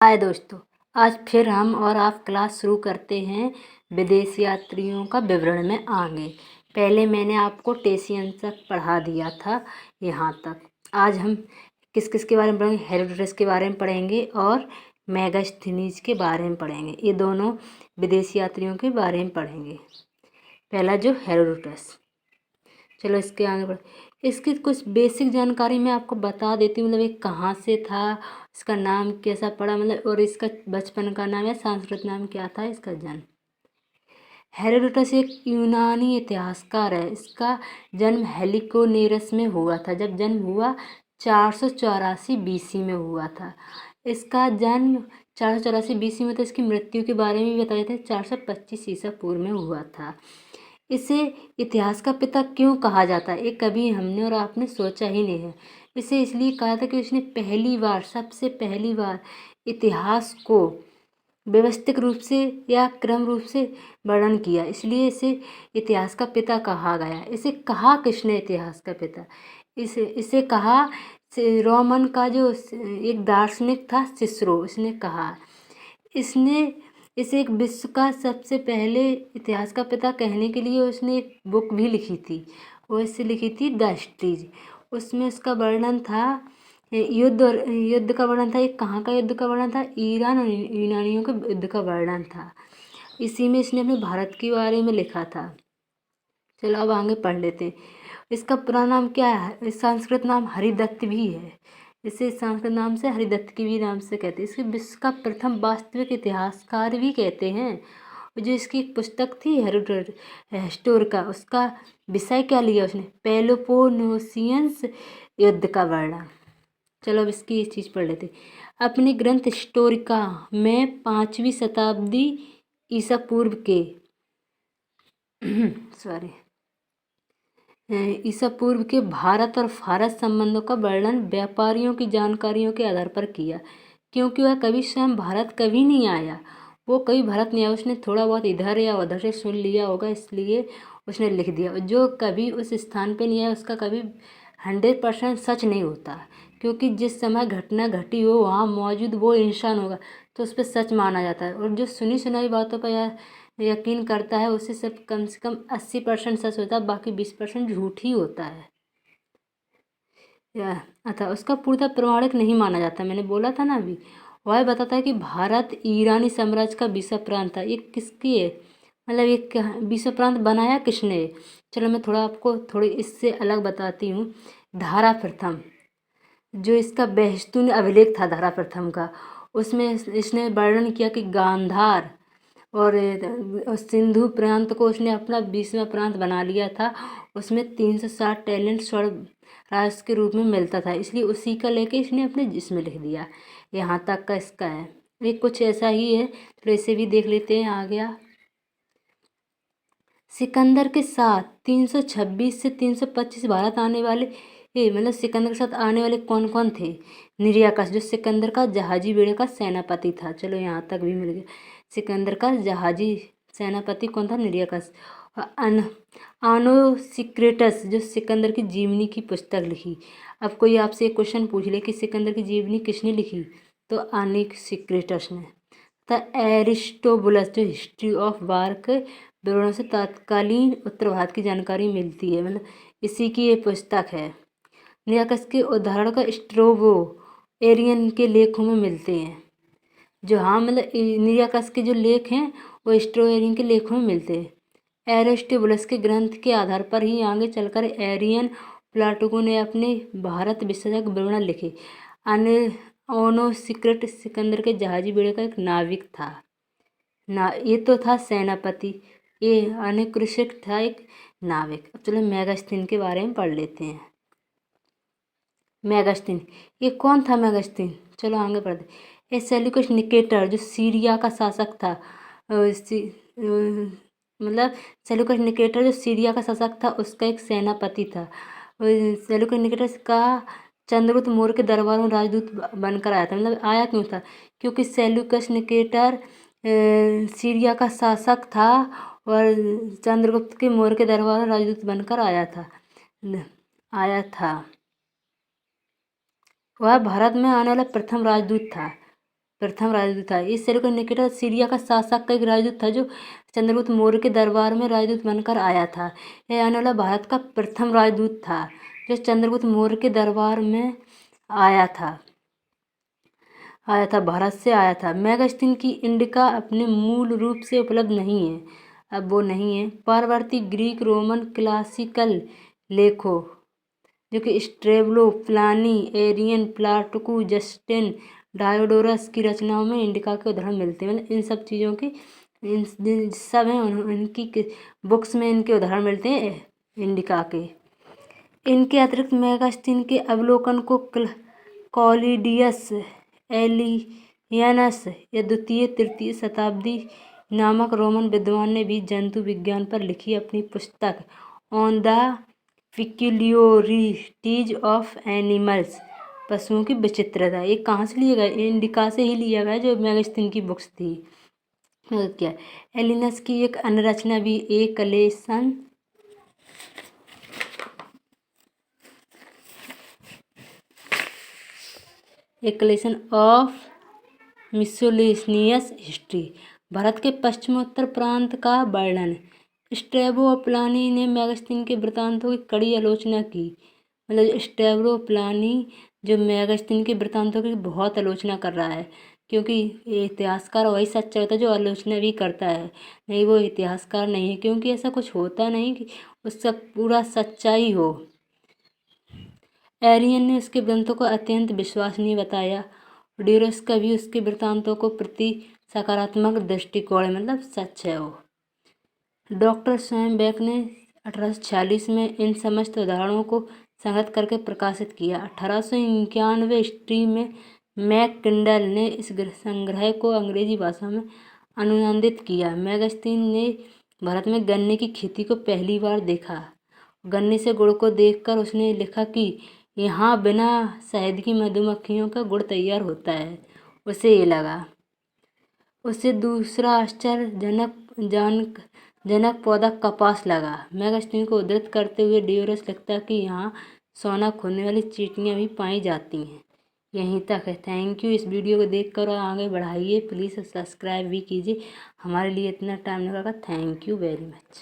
हाय दोस्तों, आज फिर हम और आप क्लास शुरू करते हैं। विदेश यात्रियों का विवरण में आगे। पहले मैंने आपको टेसियन तक पढ़ा दिया था, यहाँ तक। आज हम किस किस के बारे में पढ़ेंगे? हेरोडोटस के बारे में पढ़ेंगे और मेगास्थनीज के बारे में पढ़ेंगे। ये दोनों विदेशी यात्रियों के बारे में पढ़ेंगे। पहला जो हेरोडोटस, चलो इसके आगे बढ़। इसकी कुछ बेसिक जानकारी मैं आपको बता देती हूँ। मतलब ये कहाँ से था, इसका नाम कैसा पड़ा, मतलब और इसका बचपन का नाम या संस्कृत नाम क्या था, इसका जन्म। हेरोडोटस एक यूनानी इतिहासकार है। इसका जन्म हेलिकोनेरस में हुआ था। जब जन्म हुआ 484 BC में हुआ था। इसका जन्म 484 BC में, तो इसकी मृत्यु के बारे में भी बताए थे 425 ईसा पूर्व में हुआ था। इसे इतिहास का पिता क्यों कहा जाता है, ये कभी हमने और आपने सोचा ही नहीं है। इसे इसलिए कहा था कि उसने सबसे पहली बार इतिहास को व्यवस्थित रूप से या क्रम रूप से वर्णन किया, इसलिए इसे इतिहास का पिता कहा गया। इसे कहा किसने इतिहास का पिता? इसे कहा रोमन का जो एक दार्शनिक था सिसरो, इसने कहा। इसने इसे एक विश्व का सबसे पहले इतिहास का पिता कहने के लिए उसने एक बुक भी लिखी थी। वो इससे लिखी थी द स्ट्रीज। उसमें उसका वर्णन था युद्ध का वर्णन था। एक कहाँ का युद्ध का वर्णन था? ईरान और यूनानियों के युद्ध का वर्णन था। इसी में इसने अपने भारत के बारे में लिखा था। चलो अब आगे पढ़ लेते हैं। इसका पूरा नाम क्या है? संस्कृत नाम हरिदत्त भी है। इसे संस्कृत नाम से हरिदत्त की भी नाम से कहते हैं। इसे विश्व का प्रथम वास्तविक इतिहासकार भी कहते हैं। जो इसकी एक पुस्तक थी हेरोडोटस का, उसका विषय क्या लिया उसने? पेलोपोनेशियंस युद्ध का वर्णन। चलो अब इसकी एक चीज़ पढ़ लेते। अपने ग्रंथ हिस्टोरिका में 5वीं शताब्दी ईसा पूर्व के ईसा पूर्व के भारत और फारस संबंधों का वर्णन व्यापारियों की जानकारियों के आधार पर किया, क्योंकि वह कभी स्वयं भारत कभी नहीं आया। वो कभी भारत नहीं आया, उसने थोड़ा बहुत इधर या उधर से सुन लिया होगा, इसलिए उसने लिख दिया। जो कभी उस स्थान पे नहीं आया उसका कभी 100% सच नहीं होता, क्योंकि जिस समय घटना घटी हो वहाँ मौजूद वो इंसान होगा तो उस पर सच माना जाता है। और जो सुनी सुनाई बातों पर यकीन करता है उसे सब कम से कम 80% सच होता है, बाकी 20% झूठ ही होता है। अतः उसका पूर्णतः प्रमाणिक नहीं माना जाता। मैंने बोला था ना अभी। वह बताता है कि भारत ईरानी साम्राज्य का बीसा प्रांत था। ये किसकी है, मतलब ये बीसा प्रांत बनाया किसने? चलो मैं आपको थोड़ी इससे अलग बताती हूँ। धारा प्रथम, जो इसका बेहस्तून अभिलेख था धारा प्रथम का, उसमें इसने वर्णन किया कि गांधार और सिंधु प्रांत को उसने अपना 20वां प्रांत बना लिया था। उसमें 360 टैलेंट स्वर्ण राष्ट्र के रूप में मिलता था, इसलिए उसी का लेके इसने अपने जिसमें लिख दिया। यहाँ तक का इसका है। ये कुछ ऐसा ही है, तो इसे भी देख लेते हैं। आ गया सिकंदर के साथ 326 से 325 भारत आने वाले, ये मतलब सिकंदर के साथ आने वाले कौन कौन थे? निर्याकस, जो सिकंदर का जहाजी बेड़े का सेनापति था। चलो यहाँ तक भी मिल गया। सिकंदर का जहाजी सेनापति कौन था? निर्याकस। आनोसिक्रेटस, जो सिकंदर की जीवनी की पुस्तक लिखी। अब कोई आपसे एक क्वेश्चन पूछ ले कि सिकंदर की जीवनी किसने लिखी, तो आनोसिक्रेटस ने। एरिस्टोबुलस, जो हिस्ट्री ऑफ वार के विवरणों से तत्कालीन उत्तर भारत की जानकारी मिलती है, मतलब इसी की ये पुस्तक है। निराकस के उदाहरण का स्ट्रोबो एरियन के लेखों में मिलते हैं। जो हाँ मतलब निराकस के जो लेख हैं वो स्ट्रो एरियन के लेखों में मिलते हैं। एरिस्टोबुलस के ग्रंथ के आधार पर ही आगे चलकर एरियन प्लाटो ने अपने भारत विषयक विवरण लिखे। ओनोसिक्रेट सिकंदर के जहाजी बेड़े का एक नाविक था ना, ये तो था सेनापति, ये अनकृषिक था एक नाविक। अब चलो मेगास्थनीज के बारे में पढ़ लेते हैं। मेगास्थनीज, ये कौन था मेगास्थनीज? चलो आगे पढ़ते। ये सेल्यूकस निकेटर, जो सीरिया का शासक था, मतलब सेल्यूकस निकेटर जो सीरिया का शासक था उसका एक सेनापति था। सेल्यूकस निकेटर का चंद्रगुप्त मौर्य के दरबार में राजदूत बनकर आया था। मतलब आया क्यों था? क्योंकि सेल्यूकस निकेटर सीरिया का शासक था और चंद्रगुप्त के मौर्य के दरबार में राजदूत बनकर आया था। वह भारत में आने वाला प्रथम राजदूत था। प्रथम राजदूत था। इस सेल्यूकस निकेटर सीरिया का शासक का एक राजदूत था जो चंद्रगुप्त मौर्य के दरबार में राजदूत बनकर आया था। यह आने वाला भारत का प्रथम राजदूत था जो चंद्रगुप्त मौर्य के दरबार में आया था भारत से आया था। मेगास्टीन की इंडिका अपने मूल रूप से उपलब्ध नहीं है, अब वो नहीं है। परवर्ती ग्रीक रोमन क्लासिकल लेखों जो कि स्ट्रेबो, प्लानी, एरियन, प्लाटुकू, जस्टिन, डायोडोरस की रचनाओं में इंडिका के उदाहरण मिलते हैं। मतलब इन सब चीज़ों की इन सब हैं इनकी बुक्स में इनके उदाहरण मिलते हैं इंडिका के। इनके अतिरिक्त मेगास्टीन के अवलोकन को कॉलिडियस एलियनस या द्वितीय तृतीय शताब्दी नामक रोमन विद्वान ने भी जंतु विज्ञान पर लिखी अपनी पुस्तक ऑन द पिक्यूलियोरिटीज ऑफ एनिमल्स, पशुओं की विचित्रता। ये कहाँ से लिया गया? इंडिका से ही लिया गया जो मेगास्टीन की बुक्स थी। क्या एलियनस की एक अन्य रचना भी a collection of मिसोलिनियस history, Bharat के पश्चिमोत्तर प्रांत का वर्णन। स्ट्रैबो और प्लानी ने मेगास्टीन के वृत्तांतों की कड़ी आलोचना की। मतलब स्ट्रैबो प्लानी जो मेगास्टीन के वृत्तांतों की बहुत आलोचना कर रहा है, क्योंकि इतिहासकार वही सच्चा होता है जो आलोचना भी करता है, नहीं वो इतिहासकार नहीं है, क्योंकि ऐसा कुछ होता नहीं कि उसका पूरा सच्चाई हो। एरियन ने उसके ग्रंथों को अत्यंत विश्वसनीय बताया। ड्यूरस का भी उसके वृत्तांतों को प्रति सकारात्मक दृष्टिकोण, मतलब सच है वो। डॉक्टर स्वयं बेक ने 1846 में इन समस्त उदाहरणों को संग्रह करके प्रकाशित किया। 1891 ईस्वी में मैककिंडल ने इस संग्रह को अंग्रेजी भाषा में अनुवादित किया। मेगास्टीन ने भारत में गन्ने की खेती को पहली बार देखा। गन्ने से गुड़ को देखकर उसने लिखा कि यहाँ बिना शहद की मधुमक्खियों का गुड़ तैयार होता है। उसे ये लगा। उसे दूसरा आश्चर्यजनक पौधा कपास लगा। मेगास्टीन को उद्धृत करते हुए ड्यूरस लिखता कि यहाँ सोना खोने वाली चींटियाँ भी पाई जाती हैं। यहीं तक है। Thank you. इस वीडियो को देखकर और आगे बढ़ाइए, प्लीज़ सब्सक्राइब भी कीजिए। हमारे लिए इतना टाइम लगा। Thank you very much.